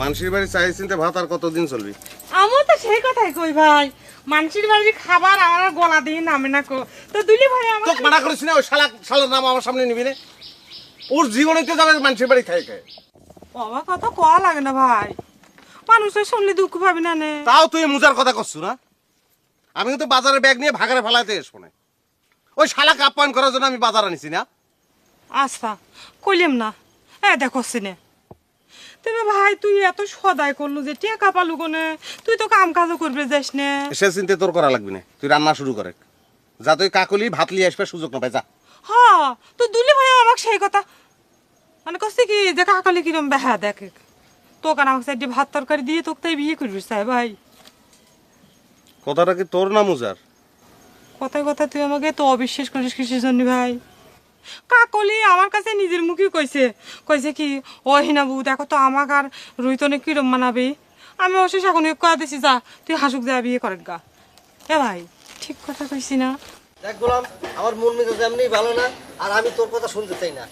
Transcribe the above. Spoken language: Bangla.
মানুষের বাড়ি চাই চিনতে ভাত আর কতদিন চলবি? আমার তো সেই কথাই কই ভাই, মানুষের বাড়ির খাবার আমার গলা দিয়ে নামে না কো। তো দুলি ভাই আমার তোকে মানা করিস না, ওই শালার নাম আমার সামনে নিবি না। ওর জীবনেতে যাবে মানুষের বাড়ি খাই খায়। বাবা কথা কওয়া লাগে না ভাই, মানুষের শুনলে দুঃখ পাবি না নে। তাও তুই মুজার কথা করছু না? আমি কিন্তু বাজারে ব্যাগ নিয়ে ভাগারে ফেলাইতে এসবো না। ওই শালাকে আপ্যায়ন করার জন্য আমি বাজার আনিছি না। আচ্ছা কইলাম না, দেখো সিনে তবে ভাই তুই এত সদাই করলু যে টেকা পালু কোনে, তুই তো কাম কাজও করবে যাস না। সে চিন্তা তোর করা লাগবে না, তুই রান্না শুরু করে যা। তুই কাকলি ভাত লিয়ে আসবে, সুযোগ না পাই যা। হ্যাঁ তো দুলি ভাই আমাকে সেই কথা মানে কষ্ট কি যে কাকালি কিরম বেহা দেখে তোকে আমাকে সাইডে ভাত তরকারি দিয়ে তোকে তাই বিয়ে করবি চাই ভাই। কথাটা কি তোর না মুজার? কথায় কথা তুই আমাকে তো অবিশ্বাস করিস কিসের জন্য ভাই? কাকলি আমার কাছে নিজের মুখে কইছে কইছে কি ও হিনা বউ দেখো তো আমাকে আর রুইতনে কিরম মানাবে। আমি অবশ্যই এখন কয়া দিছি যা তুই হাসুক যা বিয়ে করেন গা। ভাই ঠিক কথা কইছি না? দেখ গোলাম, আমার মন মেজাজ এমনি ভালো না, আর আমি তোর কথা শুনতে চাই না।